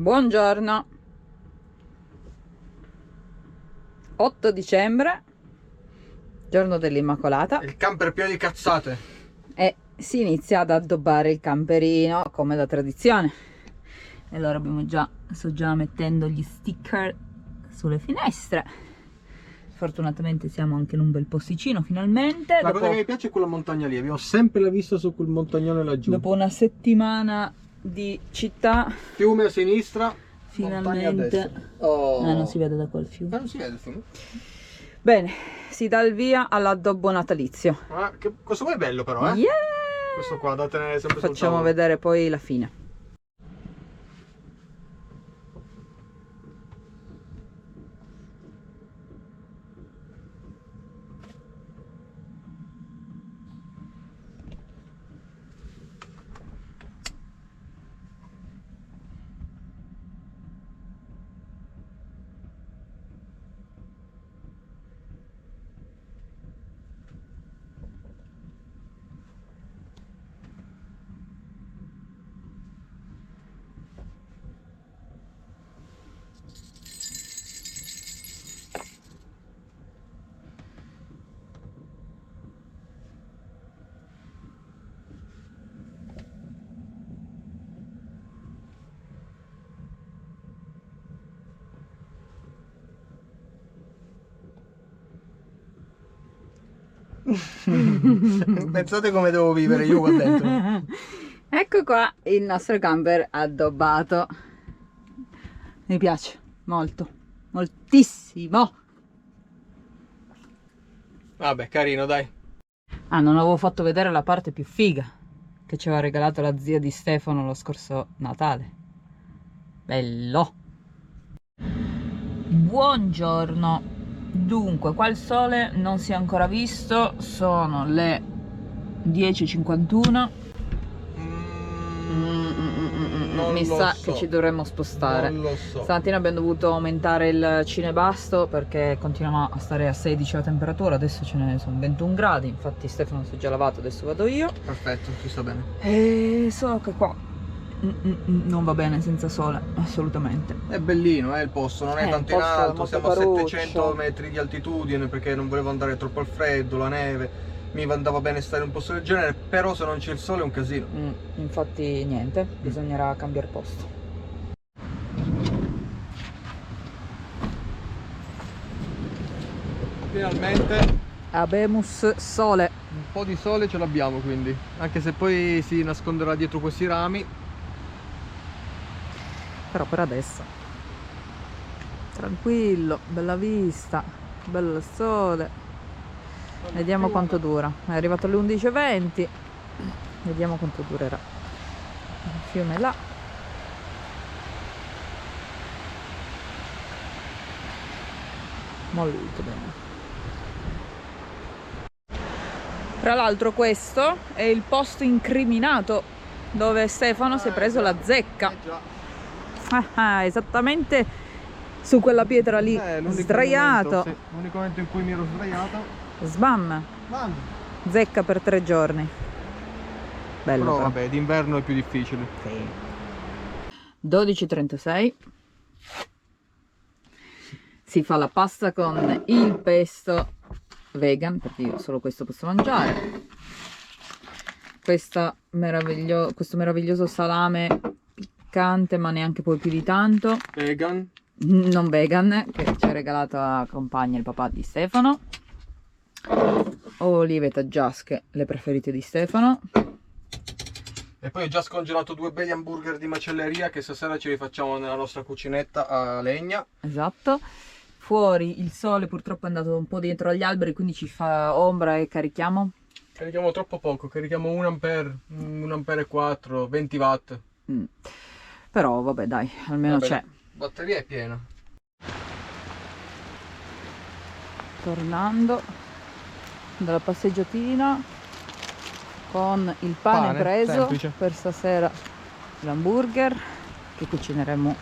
Buongiorno, 8 dicembre, giorno dell'Immacolata, Il camper pieno di cazzate. e si inizia ad addobbare il camperino come da tradizione. E allora sto già mettendo gli sticker sulle finestre. Fortunatamente siamo anche in un bel posticino finalmente. La cosa che mi piace è quella montagna lì, abbiamo sempre la vista su quel montagnone laggiù. Dopo una settimana di città, Fiume a sinistra, montagna a finalmente destra. Oh. non si vede da quel fiume. Non si vede il fiume. Bene, si dà il via all'addobbo natalizio. Questo qua è bello però, eh? Yeah! Questo qua da tenere sempre sul Facciamo tavolo. vedere poi la fine. Pensate come devo vivere io qua dentro. Ecco qua il nostro camper addobbato. Mi piace molto, moltissimo. Vabbè, carino, dai. Ah, non avevo fatto vedere la parte più figa che ci aveva regalato la zia di Stefano lo scorso Natale. Bello. Buongiorno. Dunque, qua il sole non si è ancora visto, sono le 10:51. Mi sa che ci dovremmo spostare. Non lo so. Stamattina abbiamo dovuto aumentare il cinebasto perché continuiamo a stare a 16 la temperatura, adesso ce ne sono 21 gradi, infatti Stefano si è già lavato, adesso vado io. Perfetto, ci sta bene. E solo che qua non va bene senza sole, assolutamente. È bellino, il posto, non è tanto il in posto è alto, molto siamo a caruccio. 700 metri di altitudine perché non volevo andare troppo al freddo, la neve. Mi andava bene stare in un posto del genere, però se non c'è il sole è un casino. Infatti niente, bisognerà cambiare posto. Finalmente Abemus sole. un po' di sole ce l'abbiamo, quindi, anche se poi si nasconderà dietro questi rami. Però per adesso tranquillo, bella vista, bello il sole. Vediamo quanto dura. È arrivato alle 11:20. Vediamo quanto durerà. Il fiume là. Molto bene. Tra l'altro questo è il posto incriminato dove Stefano si è preso la zecca. Esattamente su quella pietra lì, sdraiato. L'unico momento in cui mi ero sdraiato. Sbam, Mamma. zecca per 3 giorni. Bello. Però però. vabbè, d'inverno è più difficile. Sì. 12:36. Si fa la pasta con il pesto vegan, perché io solo questo posso mangiare. Questo meraviglioso salame piccante, ma neanche poi più di tanto. Vegan. Non vegan, che ci ha regalato a compagna il papà di Stefano. Olive taggiasche, le preferite di Stefano. E poi ho già scongelato 2 belli hamburger di macelleria che stasera ce li facciamo nella nostra cucinetta a legna. Esatto. Fuori il sole purtroppo è andato un po' dietro agli alberi, quindi ci fa ombra e carichiamo. Carichiamo troppo poco, carichiamo 1 ampere, 1 ampere e 4, 20 watt. Però vabbè dai, almeno Vabbè, c'è. la batteria è piena. Tornando dalla passeggiatina con il pane preso semplice. per stasera, l'hamburger che cucineremo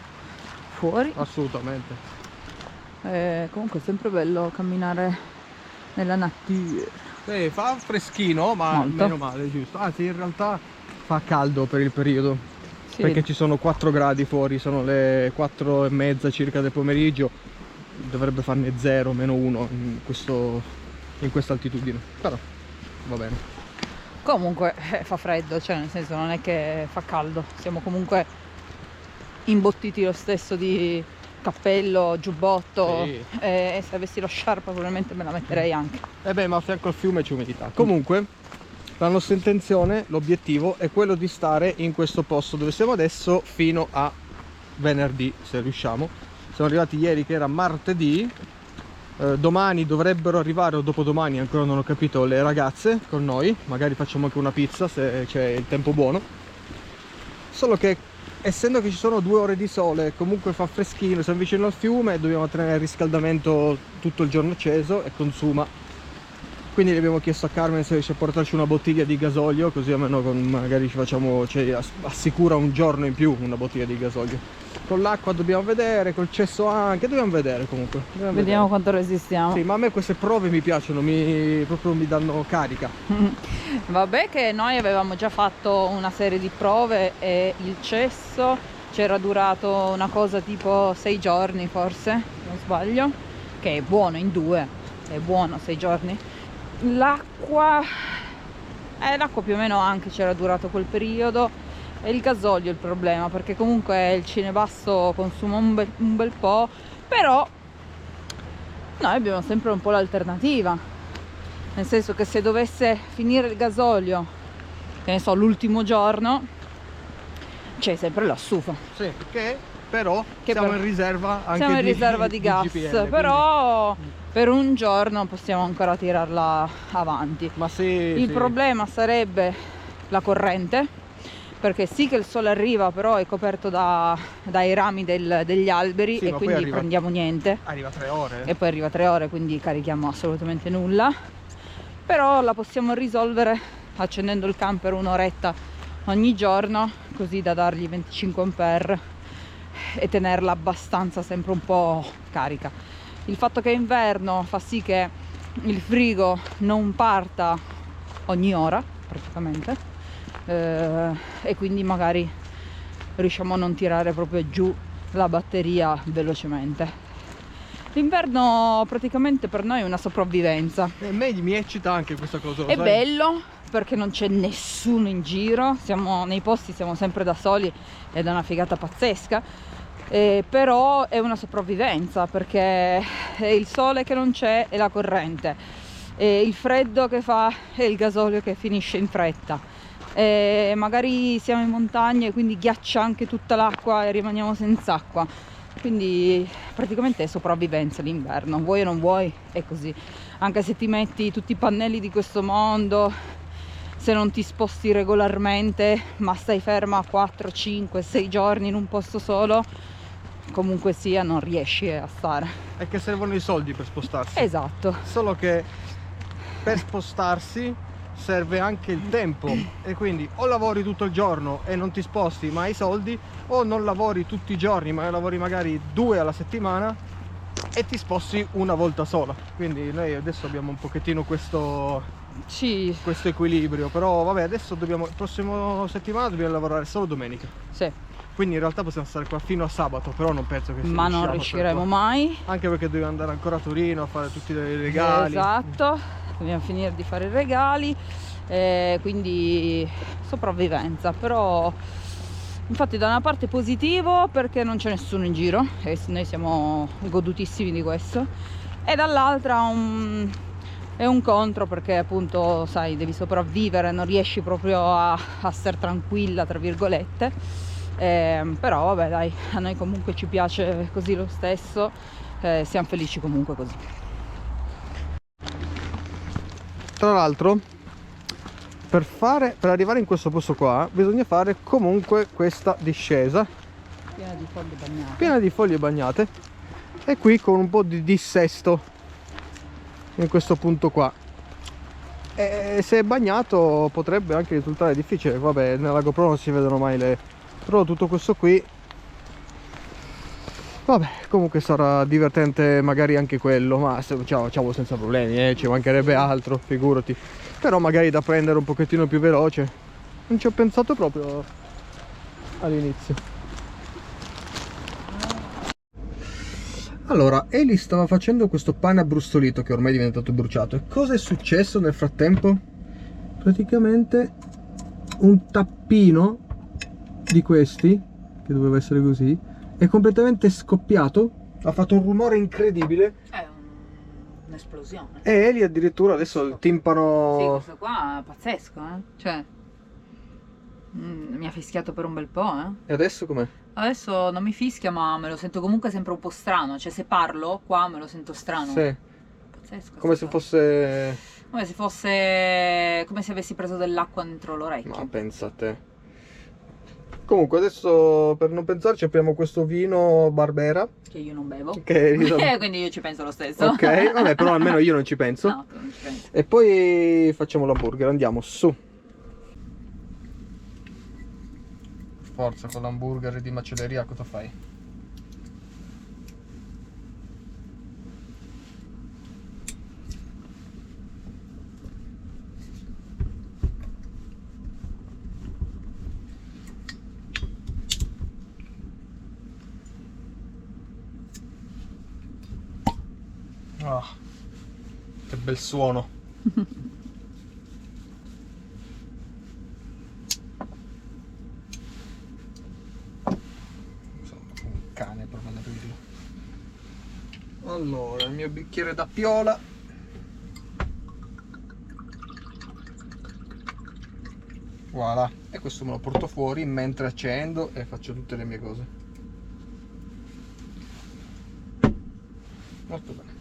fuori. Assolutamente. Comunque è sempre bello camminare nella natura. Fa freschino, ma Molto. meno male, giusto. Anzi, in realtà fa caldo per il periodo. Sì. Perché ci sono 4 gradi fuori, sono le 4:30 circa del pomeriggio, dovrebbe farne 0, -1 in questa altitudine, però va bene. Comunque fa freddo, cioè nel senso non è che fa caldo, siamo comunque imbottiti lo stesso di cappello, giubbotto, Sì. e se avessi lo sciarpa probabilmente me la metterei anche. Beh, ma a fianco al fiume c'è umidità. Comunque la nostra intenzione, l'obiettivo è quello di stare in questo posto dove siamo adesso fino a venerdì, se riusciamo. Siamo arrivati ieri che era martedì, domani dovrebbero arrivare o dopodomani, ancora non ho capito, le ragazze con noi, magari facciamo anche una pizza se c'è il tempo buono. Solo che essendo che ci sono 2 ore di sole, comunque fa freschino, siamo vicino al fiume, dobbiamo tenere il riscaldamento tutto il giorno acceso e consuma. Quindi gli abbiamo chiesto a Carmen se riesce a portarci una bottiglia di gasolio, così almeno magari ci facciamo, cioè, assicura un giorno in più una bottiglia di gasolio. Con l'acqua dobbiamo vedere, col cesso anche, dobbiamo vedere comunque. Vediamo quanto resistiamo. Sì, ma a me queste prove mi piacciono, proprio mi danno carica. Vabbè che noi avevamo già fatto una serie di prove e il cesso c'era durato una cosa tipo 6 giorni forse, non sbaglio, che è buono in 2, è buono 6 giorni. L'acqua più o meno anche c'era durato quel periodo, e il gasolio è il problema, perché comunque il cinebasso consuma un bel po', però noi abbiamo sempre un po' l'alternativa, nel senso che se dovesse finire il gasolio, che ne so, l'ultimo giorno, c'è sempre la stufa. Sì, che però siamo in riserva anche siamo in riserva di gas, GPL, però per un giorno possiamo ancora tirarla avanti. Ma sì, Il problema sarebbe la corrente, perché sì che il sole arriva, però è coperto dai rami degli alberi, sì, e quindi prendiamo niente. Arriva 3 ore. E poi arriva 3 ore, quindi carichiamo assolutamente nulla. Però la possiamo risolvere accendendo il camper un'oretta ogni giorno, così da dargli 25 ampere e tenerla abbastanza sempre un po' carica. Il fatto che è inverno fa sì che il frigo non parta ogni ora praticamente, e quindi magari riusciamo a non tirare proprio giù la batteria velocemente. L'inverno praticamente per noi è una sopravvivenza. E me mi eccita anche questa cosa. È bello perché non c'è nessuno in giro, nei posti siamo sempre da soli ed è una figata pazzesca, però è una sopravvivenza perché è il sole che non c'è e la corrente, e il freddo che fa e il gasolio che finisce in fretta, e magari siamo in montagna e quindi ghiaccia anche tutta l'acqua e rimaniamo senza acqua. Quindi praticamente è sopravvivenza l'inverno, vuoi o non vuoi, è così. Anche se ti metti tutti i pannelli di questo mondo, se non ti sposti regolarmente, ma stai ferma 4, 5, 6 giorni in un posto solo, comunque sia non riesci a stare. È che servono i soldi per spostarsi. Esatto. Solo che per spostarsi serve anche il tempo, e quindi o lavori tutto il giorno e non ti sposti ma hai soldi, o non lavori tutti i giorni ma lavori magari 2 alla settimana e ti sposti una volta sola. Quindi noi adesso abbiamo un pochettino questo equilibrio, però vabbè, adesso la prossima settimana dobbiamo lavorare solo domenica. Sì. Quindi in realtà possiamo stare qua fino a sabato, però non penso che ma non riusciremo mai, anche perché dobbiamo andare ancora a Torino a fare tutti i regali. Esatto, dobbiamo finire di fare i regali, quindi sopravvivenza. Però infatti da una parte positivo perché non c'è nessuno in giro e noi siamo godutissimi di questo, e dall'altra è un contro perché appunto sai, devi sopravvivere, non riesci proprio a stare tranquilla tra virgolette. Però vabbè dai, a noi comunque ci piace così lo stesso, siamo felici comunque così. Tra l'altro per arrivare in questo posto qua bisogna fare comunque questa discesa piena di foglie bagnate, e qui con un po' di dissesto in questo punto qua, e se è bagnato potrebbe anche risultare difficile. Vabbè, nella GoPro non si vedono mai però tutto questo qui, vabbè, comunque sarà divertente magari anche quello, ma ciao senza problemi, ci mancherebbe altro, figurati. Però magari da prendere un pochettino più veloce, non ci ho pensato proprio. all'inizio. Allora, Eli stava facendo questo pane abbrustolito che ormai è diventato bruciato. E cosa è successo nel frattempo? Praticamente un tappino di questi, che doveva essere così, è completamente scoppiato, ha fatto un rumore incredibile. È un'esplosione. E Eli addirittura adesso il timpano... Sì, questo qua è pazzesco, cioè... mi ha fischiato per un bel po', E adesso com'è? Adesso non mi fischia, ma me lo sento comunque sempre un po' strano. Cioè, se parlo, qua me lo sento strano. Sì. Pazzesco. Come se fosse... Come se fosse... come se avessi preso dell'acqua dentro l'orecchio. Ma pensa a te. Comunque adesso, per non pensarci, apriamo questo vino Barbera. Che io non bevo. Che quindi io ci penso lo stesso. Ok, vabbè, però almeno io non ci penso. No, tu non ci pensi. E poi facciamo l'hamburger, andiamo su. Forza, con l'hamburger di macelleria cosa fai? Ah, che bel suono. Un cane proprio da aprirlo. Allora, il mio bicchiere da piola. Voilà. E questo me lo porto fuori mentre accendo e faccio tutte le mie cose. Molto bene.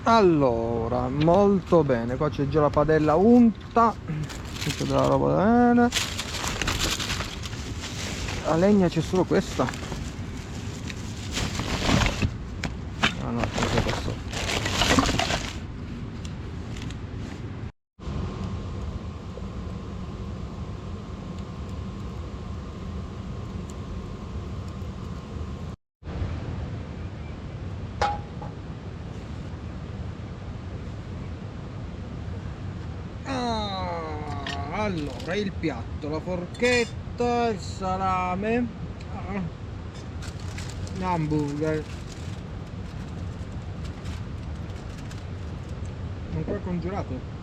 Allora, molto bene. Qua c'è già la padella unta. Qui c'è della roba bene. La legna c'è solo questa. Ah no, c'è questo. Allora, il piatto, la forchetta, il salame, l'hamburger. Ancora congelato?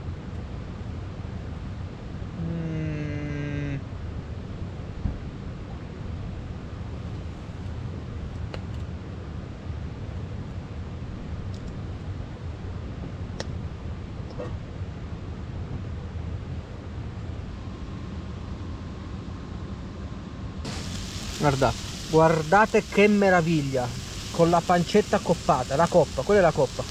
Guardate che meraviglia, con la pancetta coppata, la coppa, quella è la coppa.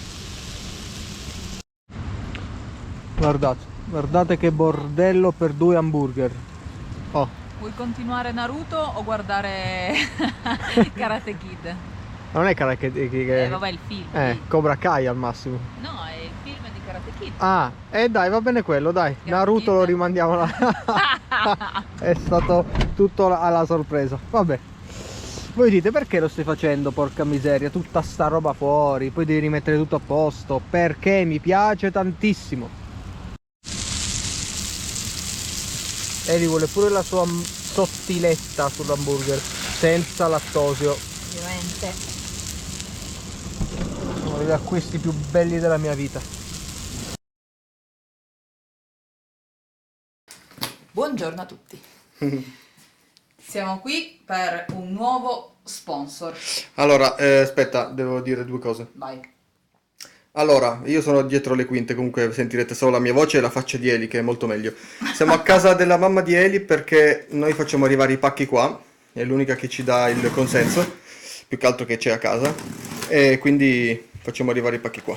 Guardate che bordello per 2 hamburger. Oh. Vuoi continuare Naruto o guardare Karate Kid? Non è Karate Kid, Vabbè, il film. Cobra Kai al massimo. No, è il film di Karate Kid. Ah, dai, va bene quello, dai. Karate Naruto Kid. lo rimandiamo là. È stato tutto alla sorpresa. Vabbè. Voi dite perché lo stai facendo, porca miseria, tutta sta roba fuori, poi devi rimettere tutto a posto, perché mi piace tantissimo. Eli vuole pure la sua sottiletta sull'hamburger, senza lattosio. Ovviamente. Uno degli acquisti più belli della mia vita. Buongiorno a tutti. Siamo qui per un nuovo sponsor. Allora, aspetta, devo dire 2 cose. Vai. Allora, io sono dietro le quinte, comunque sentirete solo la mia voce e la faccia di Eli, che è molto meglio. Siamo a casa della mamma di Eli perché noi facciamo arrivare i pacchi qua, è l'unica che ci dà il consenso, più che altro che c'è a casa, e quindi facciamo arrivare i pacchi qua.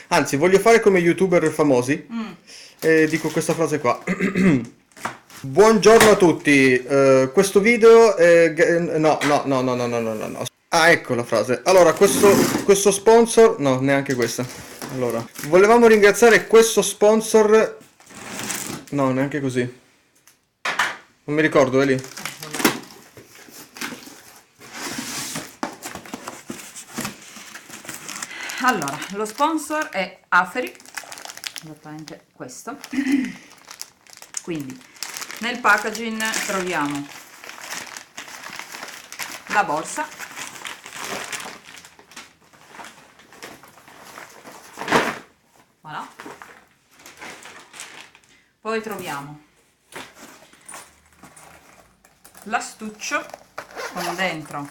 Anzi, voglio fare come youtuber famosi, e dico questa frase qua. Buongiorno a tutti, questo video è... No. Ah, ecco la frase. Allora, questo sponsor... No, neanche questa. Allora, volevamo ringraziare questo sponsor... No, neanche così. Non mi ricordo, Eli. Allora, lo sponsor è Aferi, esattamente questo. Quindi Nel packaging troviamo la borsa, voilà. Poi troviamo l'astuccio con dentro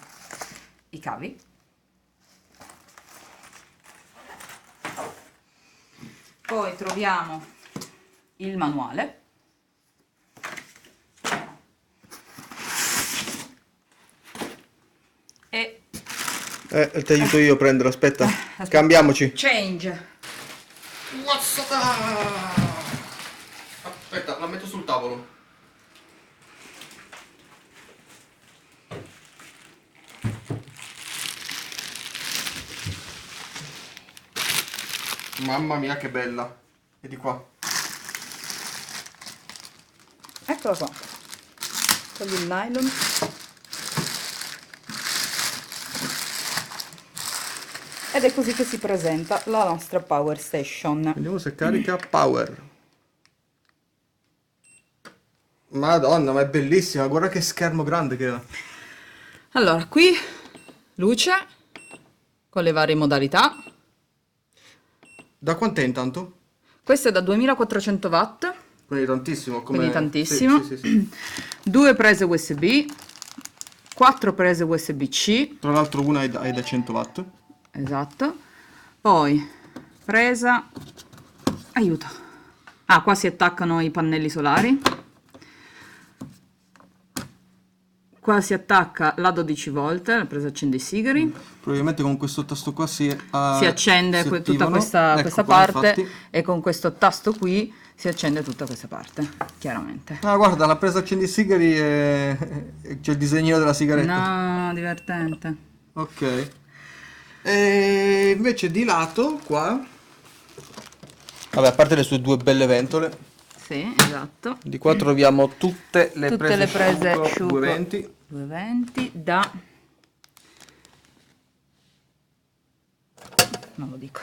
i cavi, poi troviamo il manuale, e ti aiuto io a prendere, aspetta. Cambiamoci. change. Aspetta, la metto sul tavolo. Mamma mia che bella. E di qua. Eccola qua, con il nylon. Ed è così che si presenta la nostra Power Station. Vediamo se carica power. Madonna, ma è bellissima, guarda che schermo grande che ha. Allora, qui luce con le varie modalità. Da quant'è intanto? Questo è da 2400 watt, Quindi tantissimo. quindi tantissimo. Sì. 2 prese USB, 4 prese USB-C, Tra l'altro una è da 100 watt. esatto. Poi presa, aiuto. Ah, qua si attaccano i pannelli solari. Qua si attacca la 12 volt, la presa accende i sigari. Probabilmente con questo tasto qua si accende tutta attivano. questa Ecco qua, parte, infatti. e con questo tasto qui si accende tutta questa parte, chiaramente. Ah, guarda, la presa accendi i sigari c'è il disegnino della sigaretta. No, divertente. Ok. E invece di lato qua, vabbè, a parte le sue due belle ventole, Sì, esatto. di qua troviamo tutte le Tutte le prese Sciuco Sciuco 220. 220 da... non lo dico.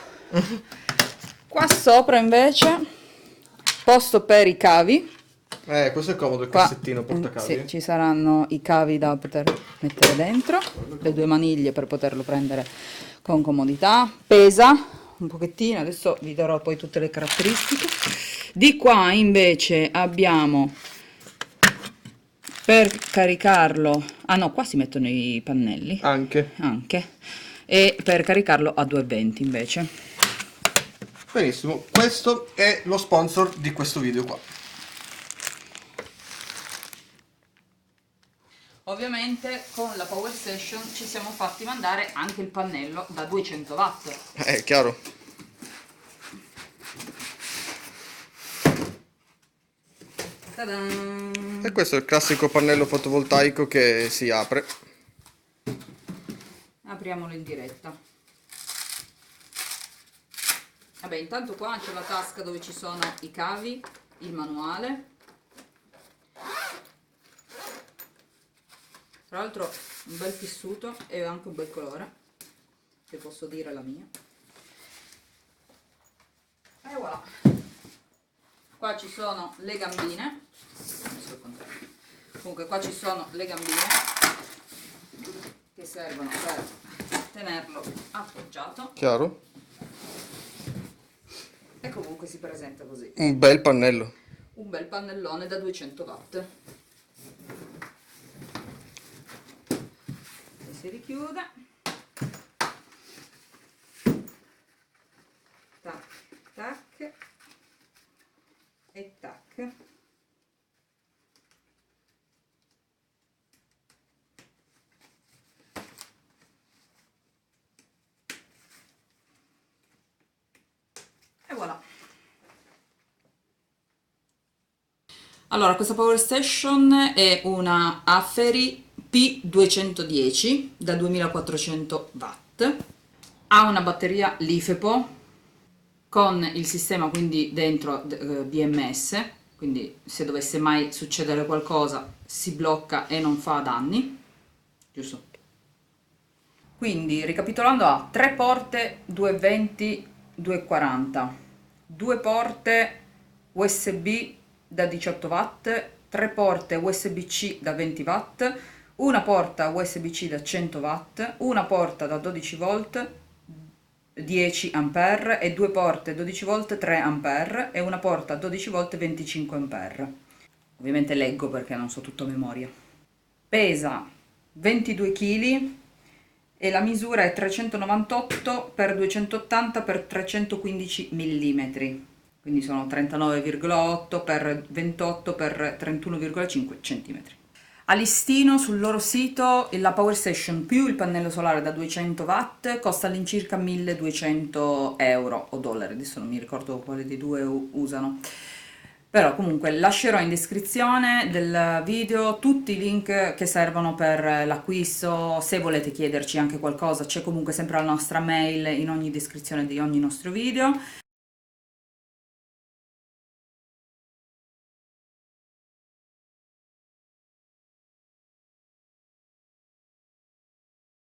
Qua sopra invece posto per i cavi. Questo è comodo, il Qua, cassettino portacavi. sì, ci saranno i cavi da poter mettere dentro, le due maniglie per poterlo prendere con comodità. Pesa un pochettino, adesso vi darò poi tutte le caratteristiche. Di qua invece abbiamo, per caricarlo, ah no, qua si mettono i pannelli Anche. e per caricarlo a 220 invece. Benissimo, questo è lo sponsor di questo video qua. Ovviamente con la Power Station ci siamo fatti mandare anche il pannello da 200 watt. È chiaro. Ta-dan! E questo è il classico pannello fotovoltaico che si apre. Apriamolo in diretta. Vabbè, intanto qua c'è la tasca dove ci sono i cavi, il manuale. Tra l'altro un bel tessuto e anche un bel colore, se posso dire la mia. E voilà. Qua ci sono le gambine. Comunque qua ci sono le gambine che servono per tenerlo appoggiato. Chiaro? E comunque si presenta così. Un bel pannello. Un bel pannellone da 200 watt. E si richiude. Tac, tac. E tac. E voilà. Allora, questa Power Station è una Aferi P210 da 2400 watt. Ha una batteria LiFePO con il sistema quindi dentro BMS, quindi se dovesse mai succedere qualcosa si blocca e non fa danni, giusto? Quindi ricapitolando, ha 3 porte 220 240, 2 porte USB da 18 watt 3 porte USB-C da 20 watt, una porta USB-C da 100 watt, una porta da 12 volt 10 ampere e 2 porte 12 volt 3 ampere e una porta 12 volt 25 ampere. Ovviamente leggo perché non so tutto a memoria. Pesa 22 kg e la misura è 398 x 280 x 315 mm, quindi sono 39,8 x 28 x 31,5 cm. A listino sul loro sito la Power Station più il pannello solare da 200 watt costa all'incirca 1200 euro o dollari, adesso non mi ricordo quale dei due usano. Però comunque lascerò in descrizione del video tutti i link che servono per l'acquisto. Se volete chiederci anche qualcosa c'è comunque sempre la nostra mail in ogni descrizione di ogni nostro video.